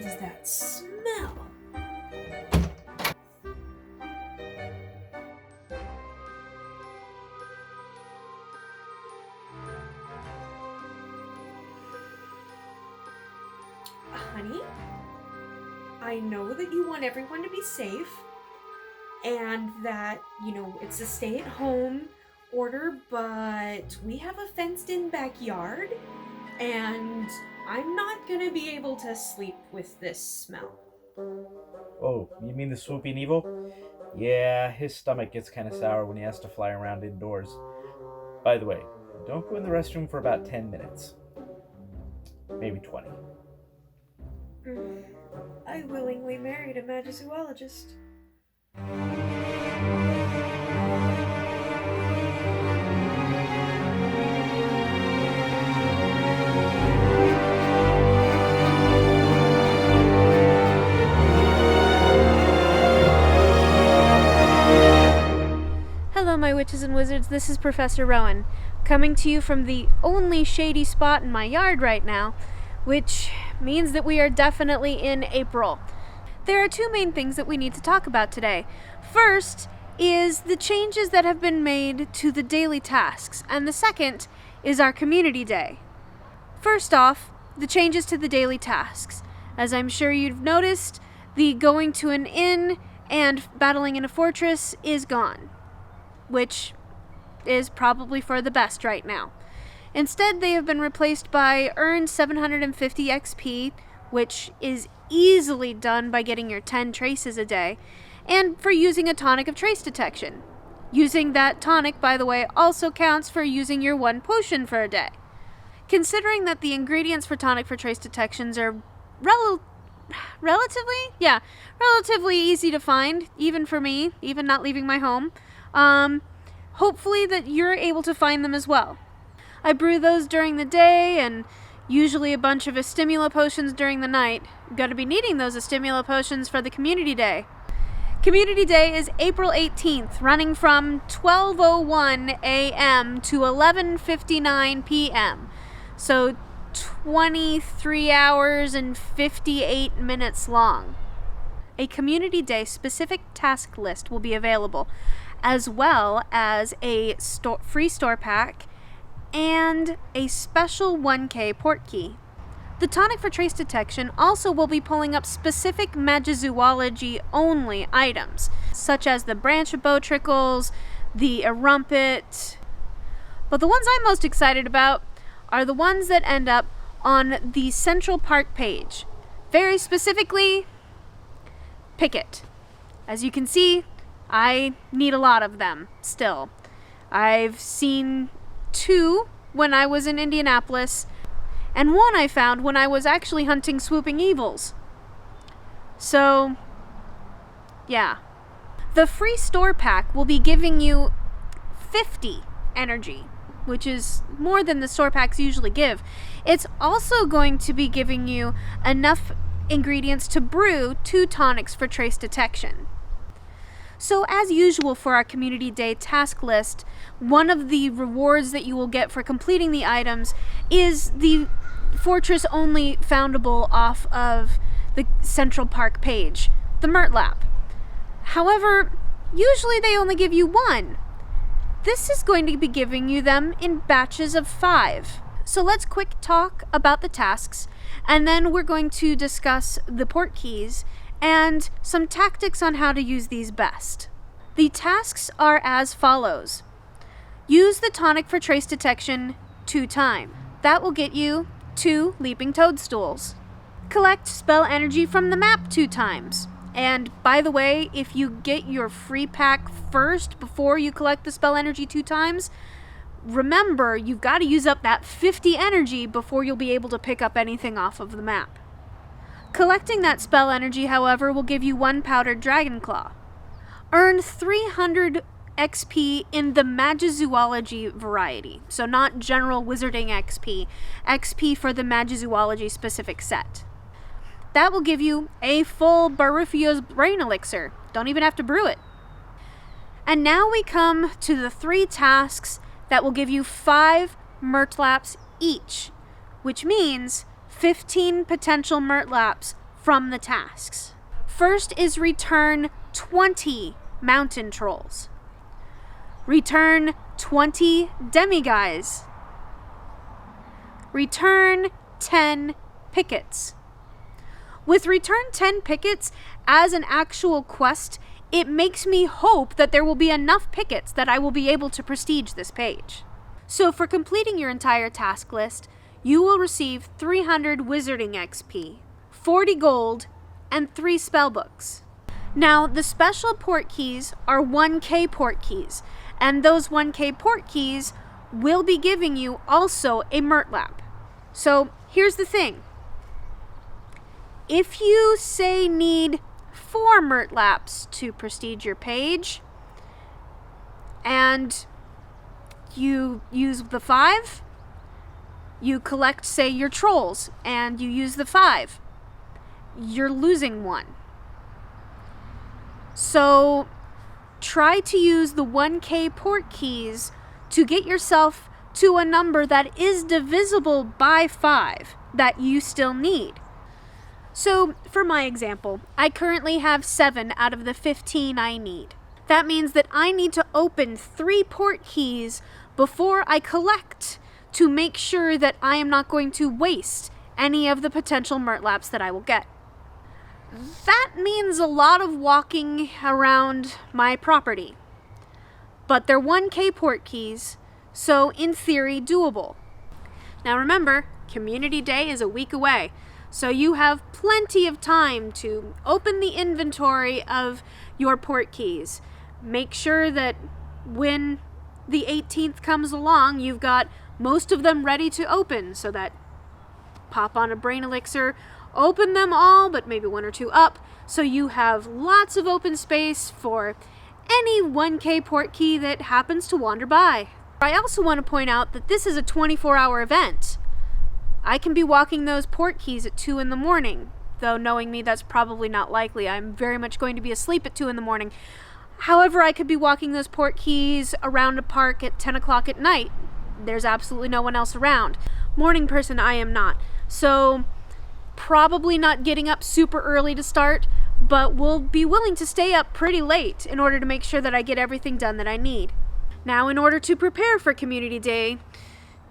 is that smell? Honey, I know that you want everyone to be safe and that, it's a stay-at-home order, but we have a fenced-in backyard and I'm not gonna be able to sleep with this smell. Oh, you mean the swooping evil? Yeah, his stomach gets kind of sour when he has to fly around indoors. By the way, don't go in the restroom for about 10 minutes. Maybe 20. I willingly married a Magizoologist. Hello, my witches and wizards. This is Professor Rowan, coming to you from the only shady spot in my yard right now, which means that we are definitely in April. There are two main things that we need to talk about today. First is the changes that have been made to the daily tasks, and the second is our community day. First off, the changes to the daily tasks. As I'm sure you've noticed, the going to an inn and battling in a fortress is gone, which is probably for the best right now. Instead, they have been replaced by earn 750 XP, which is easily done by getting your 10 traces a day, and for using a tonic of trace detection. Using that tonic, by the way, also counts for using your 1 potion for a day. Considering that the ingredients for tonic for trace detections are relatively easy to find, even for me, even not leaving my home, hopefully that you're able to find them as well. I brew those during the day and usually a bunch of Estimula potions during the night. Gotta be needing those Estimula potions for the Community Day. Community Day is April 18th, running from 12:01 a.m. to 11:59 p.m. So 23 hours and 58 minutes long. A Community Day specific task list will be available, as well as a free store pack and a special 1K port key. The tonic for trace detection also will be pulling up specific Magizoology only items, such as the branch of bowtrickles, the erumpet. But the ones I'm most excited about are the ones that end up on the Central Park page. Very specifically, Picket. As you can see, I need a lot of them still. I've seen 2 when I was in Indianapolis, and 1 I found when I was actually hunting swooping evils. So, yeah. The free store pack will be giving you 50 energy, which is more than the store packs usually give. It's also going to be giving you enough ingredients to brew 2 tonics for trace detection. So as usual for our Community Day task list, one of the rewards that you will get for completing the items is the fortress only foundable off of the Central Park page, the Murtlap. However, usually they only give you 1. This is going to be giving you them in batches of 5. So let's quick talk about the tasks, and then we're going to discuss the port keys and some tactics on how to use these best. The tasks are as follows. Use the tonic for trace detection 2 times. That will get you 2 leaping toadstools. Collect spell energy from the map 2 times. And by the way, if you get your free pack first before you collect the spell energy 2 times, remember you've got to use up that 50 energy before you'll be able to pick up anything off of the map. Collecting that spell energy, however, will give you 1 powdered dragon claw. Earn 300 XP in the Magizoology variety, so not general wizarding XP, XP for the Magizoology specific set. That will give you a full Barufio's Brain Elixir. Don't even have to brew it. And now we come to the 3 tasks that will give you 5 Murtlaps each, which means 15 potential Murtlaps from the tasks. First is return 20 mountain trolls. Return 20 demiguys. Return 10 pickets. With return 10 pickets as an actual quest, it makes me hope that there will be enough pickets that I will be able to prestige this page. So for completing your entire task list, you will receive 300 wizarding XP, 40 gold, and 3 spellbooks. Now, the special port keys are 1k port keys, and those 1k port keys will be giving you also a Murtlap. So here's the thing. If you say need 4 Murtlaps to prestige your page, and you use the 5, you collect, say, your trolls, and you use the 5, you're losing 1. So try to use the 1k port keys to get yourself to a number that is divisible by 5 that you still need. So for my example, I currently have 7 out of the 15 I need. That means that I need to open 3 port keys before I collect to make sure that I am not going to waste any of the potential Murtlaps that I will get. That means a lot of walking around my property. But they're 1k port keys, so in theory doable. Now remember, Community Day is a week away, so you have plenty of time to open the inventory of your port keys. Make sure that when the 18th comes along, you've got most of them ready to open, so that pop on a brain elixir, open them all, but maybe 1 or 2 up, so you have lots of open space for any 1k port key that happens to wander by. I also want to point out that this is a 24-hour event. I can be walking those port keys at 2 in the morning, though knowing me, that's probably not likely. I'm very much going to be asleep at 2 in the morning. However, I could be walking those port keys around a park at 10 o'clock at night. There's absolutely no one else around. Morning person I am not. So probably not getting up super early to start, but will be willing to stay up pretty late in order to make sure that I get everything done that I need. Now, in order to prepare for Community Day,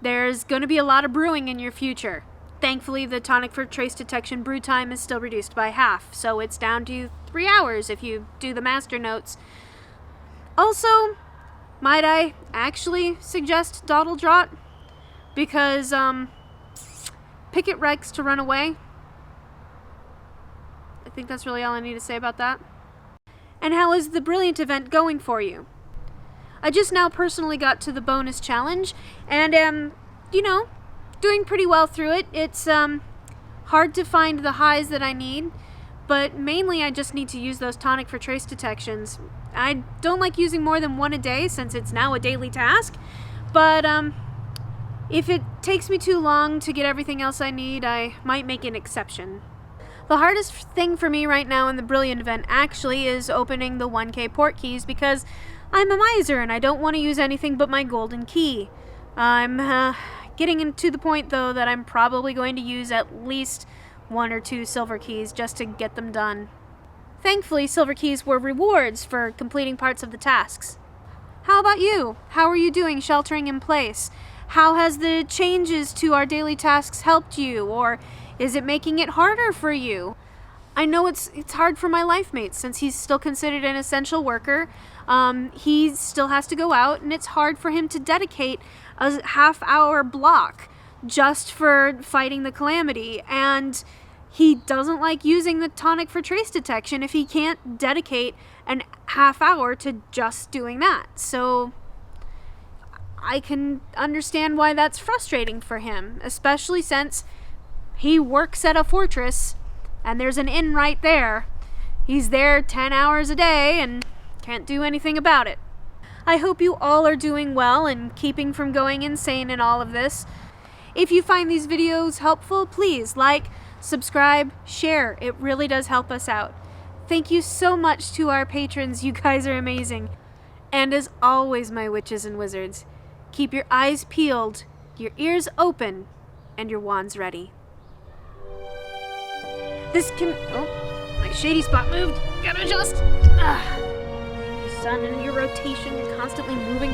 there's going to be a lot of brewing in your future. Thankfully, the tonic for trace detection brew time is still reduced by half, so it's down to 3 hours if you do the master notes. Also, might I actually suggest Dawdle Draught? Because, Picket Rex to run away. I think that's really all I need to say about that. And how is the Brilliant event going for you? I just now personally got to the bonus challenge, and am, doing pretty well through it. It's, hard to find the highs that I need, but mainly I just need to use those tonic for trace detections. I don't like using more than 1 a day since it's now a daily task, but, if it takes me too long to get everything else I need, I might make an exception. The hardest thing for me right now in the Brilliant event actually is opening the 1k port keys because I'm a miser and I don't want to use anything but my golden key. I'm getting to the point though that I'm probably going to use at least 1 or 2 silver keys just to get them done. Thankfully, silver keys were rewards for completing parts of the tasks. How about you? How are you doing sheltering in place? How has the changes to our daily tasks helped you, or is it making it harder for you? I know it's hard for my life mate since he's still considered an essential worker. He still has to go out, and it's hard for him to dedicate a half-hour block just for fighting the calamity, and he doesn't like using the tonic for trace detection if he can't dedicate an half hour to just doing that. So I can understand why that's frustrating for him, especially since he works at a fortress and there's an inn right there. He's there 10 hours a day and can't do anything about it. I hope you all are doing well and keeping from going insane in all of this. If you find these videos helpful, please like, subscribe, share. It really does help us out. Thank you so much to our patrons. You guys are amazing. And as always, my witches and wizards, keep your eyes peeled, your ears open, and your wands ready. This can. Oh, my shady spot moved. Gotta adjust. Sun and your rotation, constantly moving.